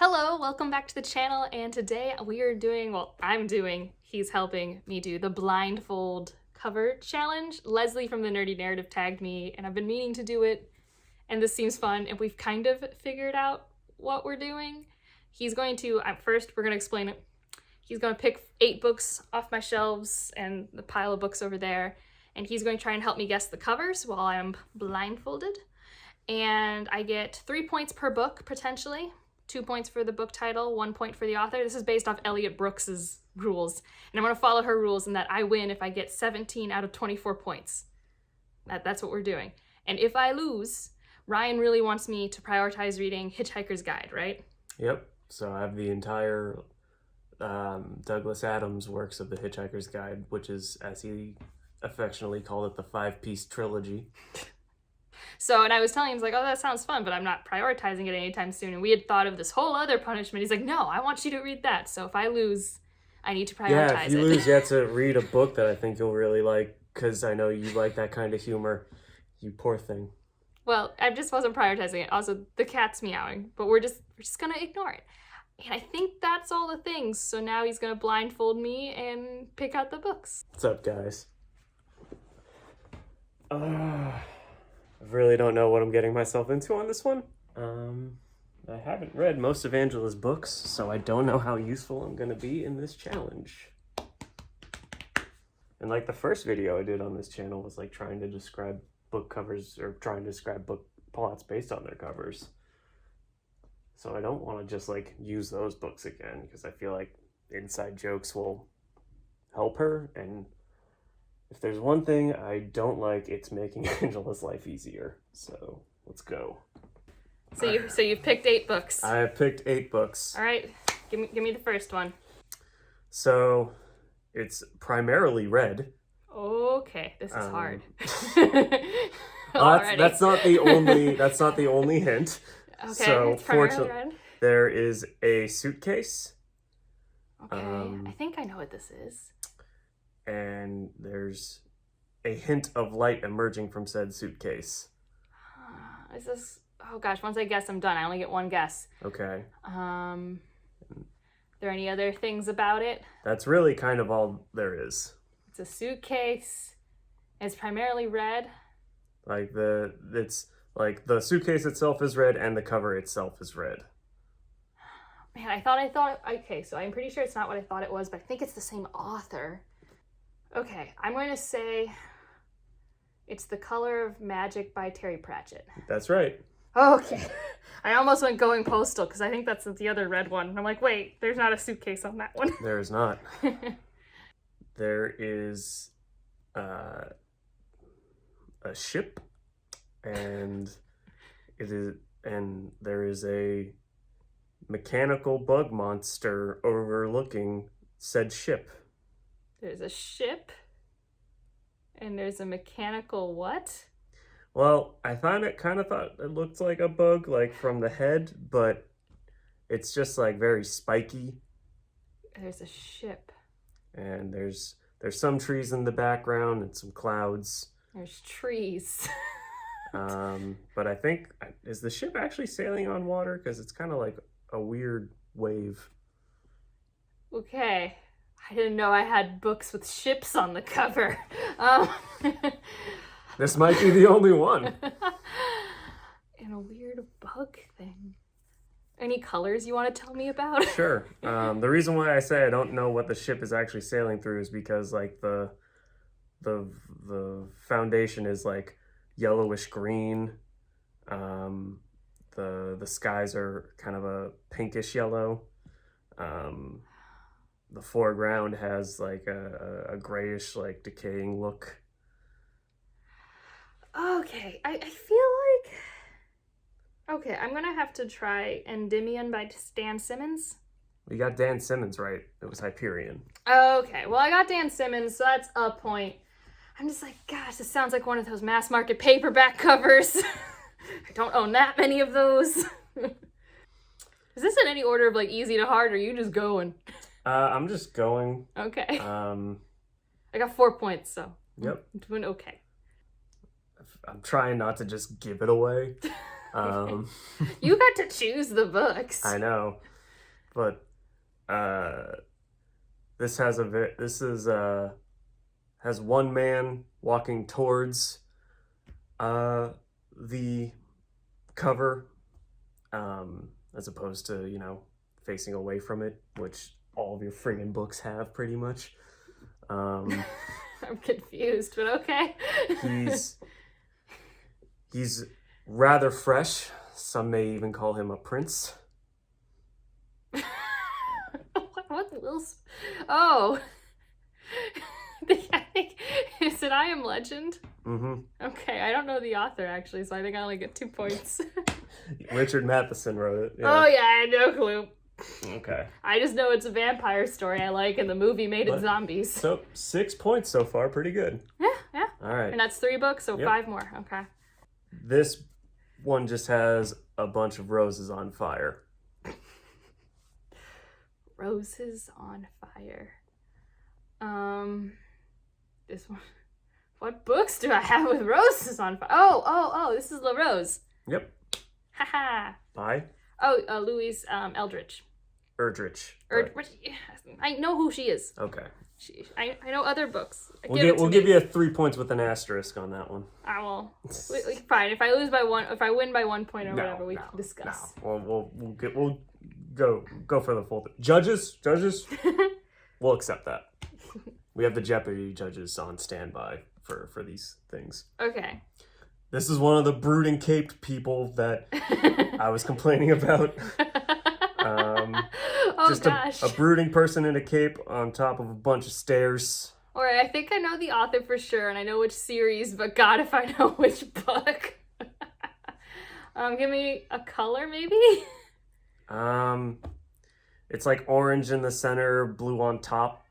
Hello, welcome back to the channel, and today we are doing, he's helping me do the blindfold cover challenge. Leslie from the Nerdy Narrative tagged me, and I've been meaning to do it, and this seems fun, and we've kind of figured out what we're doing. He's going to, first we're going to explain it. He's going to pick 8 books off my shelves and the pile of books over there, and he's going to try and help me guess the covers while I'm blindfolded. And I get 3 points per book, potentially. 2 points for the book title, 1 point for the author. This is based off Elliot Brooks's rules. And I'm gonna follow her rules in that I win if I get 17 out of 24 points. That's what we're doing. And if I lose, Ryan really wants me to prioritize reading Hitchhiker's Guide, right? Yep. So I have the entire Douglas Adams works of the Hitchhiker's Guide, which is, as he affectionately called it, the 5-piece trilogy. So, and I was telling him, oh, that sounds fun, but I'm not prioritizing it anytime soon. And we had thought of this whole other punishment. He's like, no, I want you to read that. So if I lose, I need to prioritize it. Yeah, if you lose, you have to read a book that I think you'll really like, because I know you like that kind of humor. You poor thing. Well, I just wasn't prioritizing it. Also, the cat's meowing, but we're just gonna ignore it. And I think that's all the things. So now he's gonna blindfold me and pick out the books. What's up, guys? I really don't know what I'm getting myself into on this one. I haven't read most of Angela's books, so I don't know how useful I'm going to be in this challenge. And like the first video I did on this channel was like trying to describe book covers or trying to describe book plots based on their covers. So I don't want to just like use those books again because I feel like inside jokes will help her, and if there's one thing I don't like, it's making Angela's life easier. So let's go. So you've picked 8 books. I have picked 8 books. All right, give me the first one. So it's primarily red. Okay, this is hard. That's not the only hint. Okay, so it's primarily red. There is a suitcase. Okay, I think I know what this is. And there's a hint of light emerging from said suitcase. Is this... Oh gosh, once I guess, I'm done. I only get one guess. Okay. There any other things about it? That's really kind of all there is. It's a suitcase. It's primarily red. It's like the suitcase itself is red and the cover itself is red. Man, I thought, okay, so I'm pretty sure it's not what I thought it was, but I think it's the same author. Okay, I'm going to say it's The Color of Magic by Terry Pratchett. That's right. Okay. I almost went Going Postal because I think that's the other red one. I'm like, wait, there's not a suitcase on that one. There is not. There is a ship, and there is a mechanical bug monster overlooking said ship. There's a ship, and there's a mechanical what? Well, I thought it looked like a bug, like from the head, but it's just like very spiky. There's a ship. And there's some trees in the background and some clouds. There's trees. But I think, is the ship actually sailing on water? Because it's kind of like a weird wave. Okay. I didn't know I had books with ships on the cover. This might be the only one. And a weird bug thing. Any colors you want to tell me about? Sure. The reason why I say I don't know what the ship is actually sailing through is because like the foundation is like yellowish green. The skies are kind of a pinkish yellow. The foreground has like a grayish, like decaying look. Okay, I feel like... Okay, I'm gonna have to try Endymion by Dan Simmons. You got Dan Simmons right. It was Hyperion. Okay, well I got Dan Simmons, so that's a point. I'm just like, gosh, this sounds like one of those mass market paperback covers. I don't own that many of those. Is this in any order of like easy to hard, or are you just going? I'm just going. Okay. I got 4 points, so yep. I'm doing okay. I'm trying not to just give it away. You got to choose the books. I know, but this has has one man walking towards the cover, as opposed to, you know, facing away from it, which all of your friggin' books have pretty much. I'm confused, but okay. He's rather fresh. Some may even call him a prince. What else? Oh. I think, is it I Am Legend? Mm-hmm. Okay, I don't know the author actually, so I think I only get 2 points. Richard Matheson wrote it. Yeah. Oh yeah, I had no clue. Okay. I just know it's a vampire story I like, and the movie made it zombies. So 6 points so far, pretty good. Yeah. All right. And that's 3 books, so Yep. 5 more. Okay. This one just has a bunch of roses on fire. Roses on Fire. This one. What books do I have with roses on fire? Oh, this is La Rose. Yep. Haha. By Oh, Louise Eldridge. Erdrich. I know who she is. Okay. I know other books. We'll give you 3 points with an asterisk on that one. I will. Fine. If I lose by 1, if I win by 1 point or whatever, we can discuss. No. We'll go for the full thing. Judges. We'll accept that. We have the Jeopardy judges on standby for these things. Okay. This is one of the brooding caped people that I was complaining about. Just gosh. a brooding person in a cape on top of a bunch of stairs. Alright, I think I know the author for sure, and I know which series, but God, if I know which book. Give me a color, maybe? It's like orange in the center, blue on top.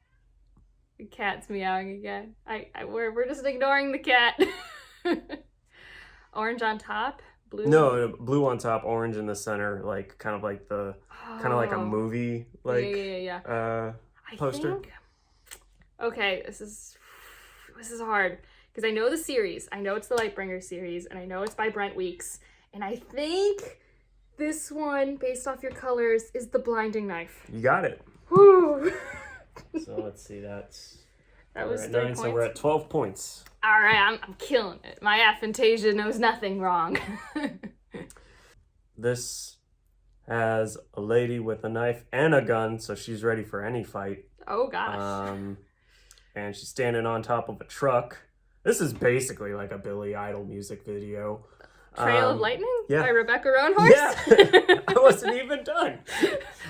The cat's meowing again. We're just ignoring the cat. Orange on top, blue. No, blue on top, orange in the center, like kind of like a movie, like yeah. poster. I think. Okay, this is hard because I know the series. I know it's the Lightbringer series, and I know it's by Brent Weeks, and I think this one, based off your colors, is The Blinding Knife. You got it. Woo! So let's see, that was 3 points. So we're at 12 points. All right, I'm killing it. My aphantasia knows nothing wrong. This has a lady with a knife and a gun, so she's ready for any fight. Oh gosh. And she's standing on top of a truck. This is basically like a Billy Idol music video. Trail of Lightning? Yeah. By Rebecca Roanhorse? Yeah. I wasn't even done.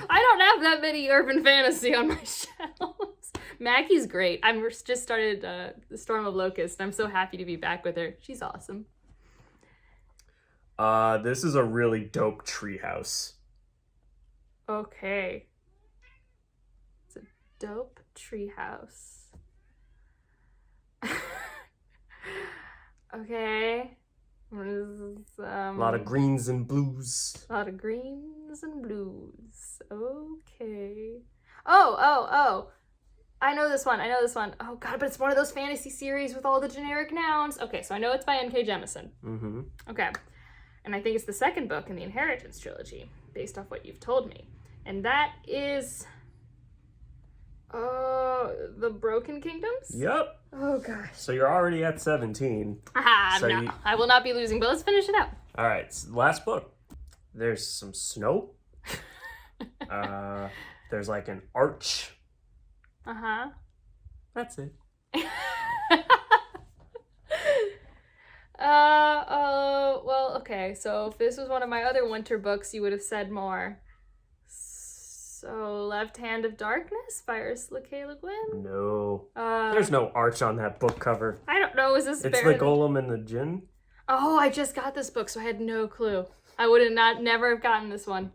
I don't have that many urban fantasy on my shelves. Maggie's great. I've just started The Storm of Locust. I'm so happy to be back with her. She's awesome. This is a really dope treehouse. Okay. It's a dope treehouse. Okay. A lot of greens and blues. A lot of greens and blues. Okay. Oh. I know this one. Oh god, but it's one of those fantasy series with all the generic nouns. Okay, so I know it's by N.K. Jemisin. Mm-hmm. Okay. And I think it's the second book in the Inheritance trilogy, based off what you've told me. And that is... The Broken Kingdoms? Yep. Oh gosh. So you're already at 17. No. I will not be losing, but let's finish it out. All right, last book. There's some snow. There's like an arch. Uh-huh. That's it. Well, okay. So if this was one of my other winter books, you would have said more. So, Left Hand of Darkness by Ursula K. Le Guin? No. There's no arch on that book cover. I don't know. Is this It's the Golem and the Djinn? Oh, I just got this book, so I had no clue. I would have never have gotten this one.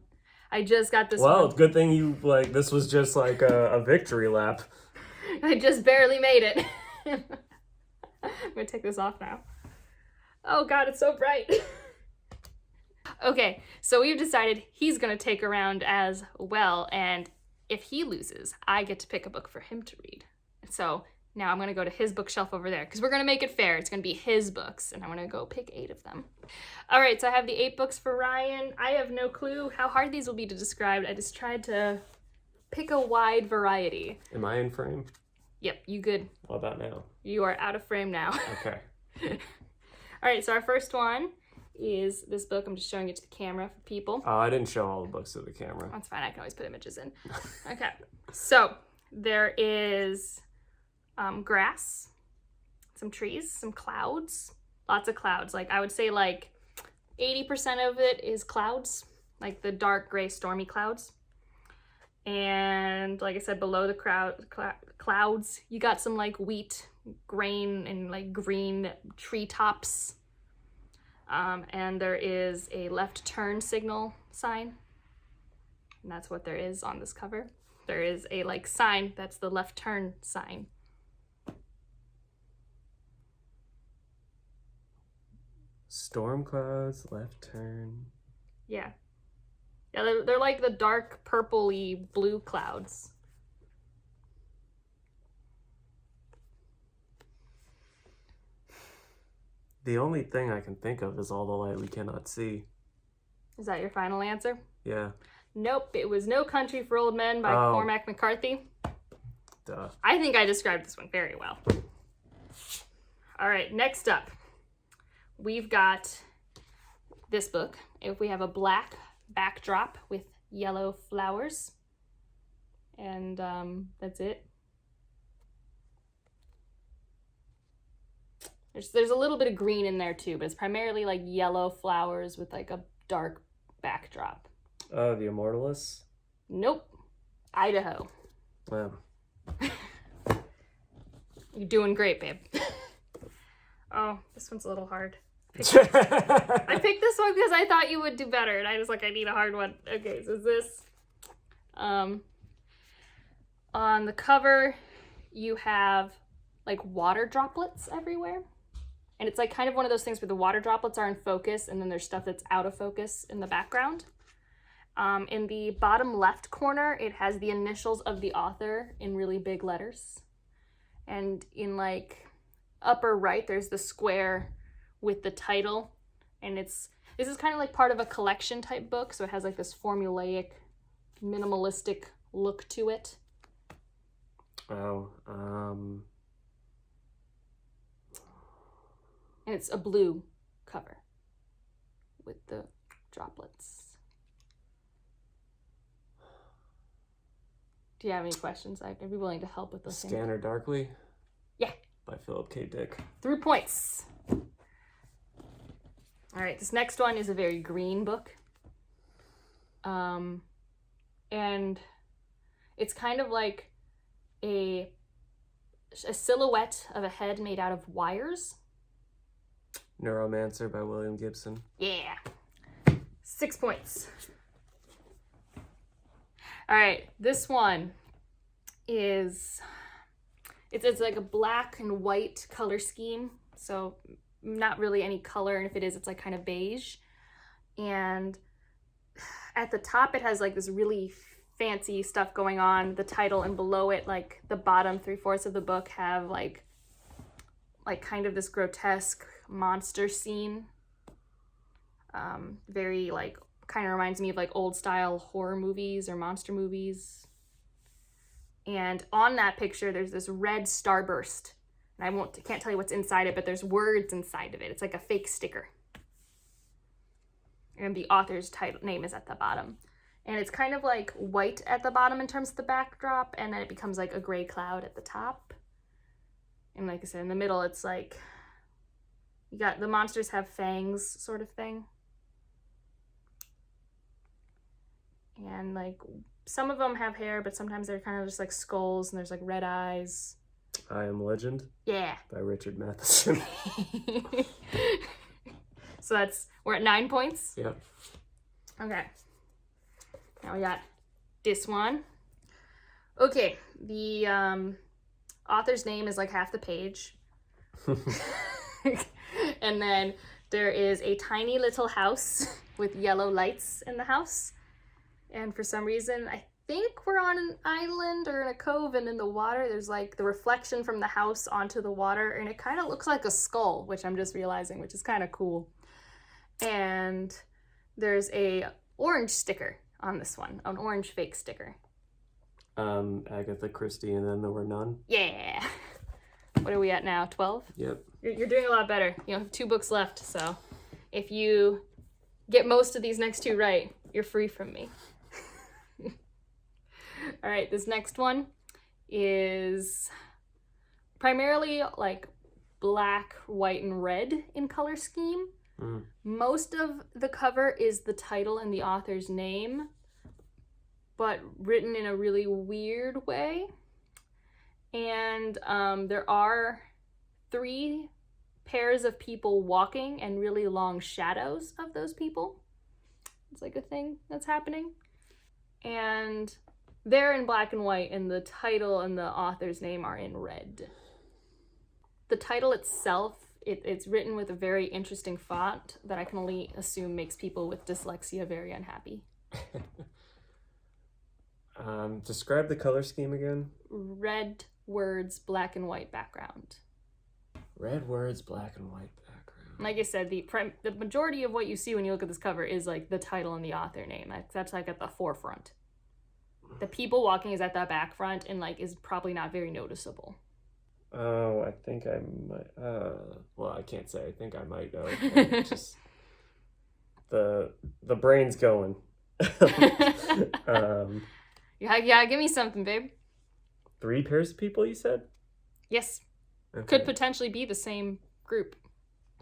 I just got this one. Well, good thing you, this was just like a victory lap. I just barely made it. I'm gonna take this off now. Oh god, it's so bright. Okay, so we've decided he's gonna take a round as well, and if he loses, I get to pick a book for him to read. So Now I'm going to go to his bookshelf over there because we're going to make it fair. It's going to be his books, and I'm going to go pick 8 of them. All right, so I have the 8 books for Ryan. I have no clue how hard these will be to describe. I just tried to pick a wide variety. Am I in frame? Yep, you good. What about now? You are out of frame now. Okay. All right, so our first one is this book. I'm just showing it to the camera for people. Oh, I didn't show all the books to the camera. That's fine. I can always put images in. Okay. So there is grass, some trees, some clouds, lots of clouds. Like I would say like 80% of it is clouds, like the dark gray stormy clouds. And like I said, below the clouds, you got some like wheat, grain, and like green treetops. And there is a left turn signal sign. And that's what there is on this cover. There is a like sign that's the left turn sign. Storm clouds, left turn. Yeah. Yeah, they're like the dark purpley blue clouds. The only thing I can think of is All the Light We Cannot See. Is that your final answer? Yeah. Nope, it was No Country for Old Men by Cormac McCarthy. Duh. I think I described this one very well. All right, next up, we've got this book. If we have a black backdrop with yellow flowers, and that's it. There's a little bit of green in there too, but it's primarily like yellow flowers with like a dark backdrop. Oh, The Immortalists? Nope. Idaho. Wow. You're doing great, babe. Oh, this one's a little hard. I picked this one because I thought you would do better, and I was like, I need a hard one. Okay, so this. On the cover, you have like water droplets everywhere. And it's like kind of one of those things where the water droplets are in focus, and then there's stuff that's out of focus in the background. In the bottom left corner, it has the initials of the author in really big letters. And in like upper right, there's the square with the title. And this is kind of like part of a collection type book, so it has like this formulaic, minimalistic look to it. Oh, And it's a blue cover with the droplets. Do you have any questions? I'd be willing to help with those things. Scanner Darkly? Yeah. By Philip K. Dick. 3 points. All right, this next one is a very green book. And it's kind of like a silhouette of a head made out of wires. Neuromancer by William Gibson. Yeah. 6 points. All right, this one is, it's like a black and white color scheme. So not really any color, and if it is, it's like kind of beige. And at the top, it has like this really fancy stuff going on, the title, and below it, like the bottom 3/4 of the book have like kind of this grotesque monster scene. Very like, kind of reminds me of like old style horror movies or monster movies. And on that picture, there's this red starburst. And I can't tell you what's inside it, but there's words inside of it. It's like a fake sticker. And the author's name is at the bottom. And it's kind of like white at the bottom in terms of the backdrop, and then it becomes like a gray cloud at the top. And like I said, in the middle, it's like, you got the monsters have fangs sort of thing. And like some of them have hair, but sometimes they're kind of just like skulls, and there's like red eyes. I Am Legend? Yeah. By Richard Matheson. So we're at 9 points? Yep. Okay. Now we got this one. Okay, the author's name is like half the page. And then there is a tiny little house with yellow lights in the house. And for some reason, I think we're on an island or in a cove, and in the water there's like the reflection from the house onto the water, and it kind of looks like a skull, which I'm just realizing, which is kind of cool. And there's a orange sticker on this one, an orange fake sticker. Agatha Christie, and then there were none. Yeah. What are we at now? 12? Yep. You're doing a lot better. You have 2 books left, so if you get most of these next 2 right, you're free from me. All right, this next one is primarily like black, white, and red in color scheme. Most of the cover is the title and the author's name, but written in a really weird way. And there are 3 pairs of people walking and really long shadows of those people. It's like a thing that's happening. And they're in black and white, and the title and the author's name are in red. The title itself, it's written with a very interesting font that I can only assume makes people with dyslexia very unhappy. Describe the color scheme again. Red words, black and white background. Red words, black and white background. Like I said, the majority of what you see when you look at this cover is like the title and the author name. That's like at the forefront. The people walking is at the back front and like is probably not very noticeable. Oh, I think I might. Well, I can't say. I think I might know. Just the brain's going. Yeah, give me something, babe. 3 pairs of people, you said? Yes. Okay. Could potentially be the same group.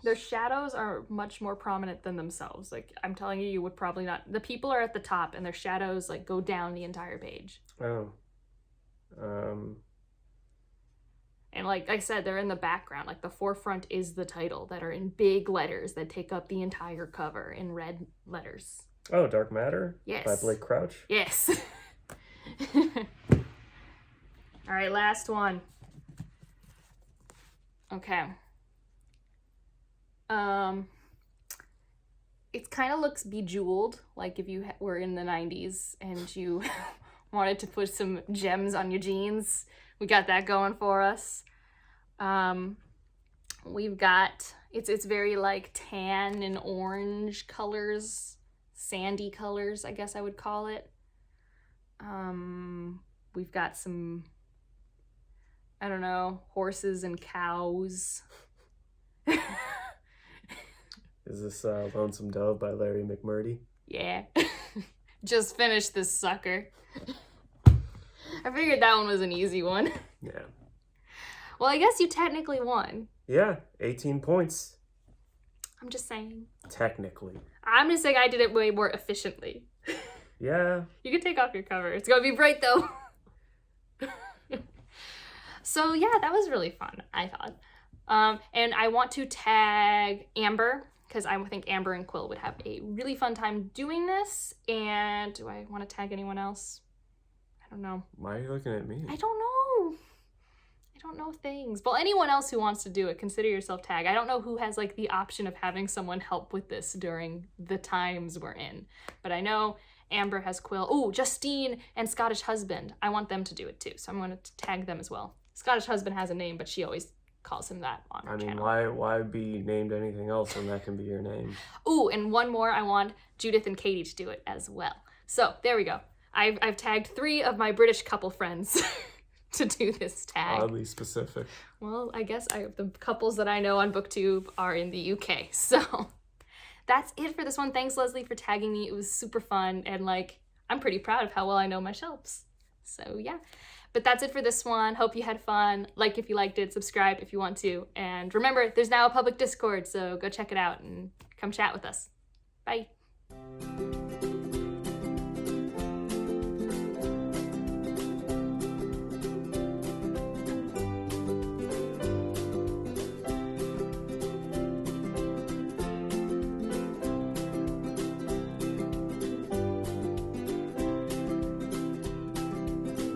Their shadows are much more prominent than themselves. Like, I'm telling you, you would probably not. The people are at the top, and their shadows like go down the entire page. Oh. And like I said, they're in the background. Like the forefront is the title that are in big letters that take up the entire cover in red letters. Oh, Dark Matter? Yes. By Blake Crouch? Yes. All right, last one. Okay. It kind of looks bejeweled, like if you were in the 90s and you wanted to put some gems on your jeans. We got that going for us. We've got, it's very like tan and orange colors, sandy colors, I guess I would call it. We've got some, I don't know, horses and cows. Is this Lonesome Dove by Larry McMurdy? Yeah. Just finished this sucker. I figured that one was an easy one. Yeah. Well, I guess you technically won. Yeah, 18 points. I'm just saying. Technically. I'm just saying I did it way more efficiently. Yeah. You can take off your cover. It's gonna be bright though. So yeah, that was really fun, I thought. And I want to tag Amber, because I think Amber and Quill would have a really fun time doing this. And do I want to tag anyone else? I don't know. Why are you looking at me? I don't know. I don't know things. Well, anyone else who wants to do it, consider yourself tagged. I don't know who has like the option of having someone help with this during the times we're in. But I know Amber has Quill. Oh, Justine and Scottish Husband. I want them to do it too. So I'm going to tag them as well. Scottish Husband has a name, but she always calls him that on her channel. Why be named anything else when that can be your name? Ooh, and one more. I want Judith and Katie to do it as well. So there we go. I've tagged 3 of my British couple friends to do this tag. Oddly specific. Well, I guess the couples that I know on BookTube are in the UK. So that's it for this one. Thanks, Leslie, for tagging me. It was super fun. And like, I'm pretty proud of how well I know my shelves. So yeah. But that's it for this one. Hope you had fun. Like if you liked it, subscribe if you want to. And remember, there's now a public Discord, so go check it out and come chat with us. Bye.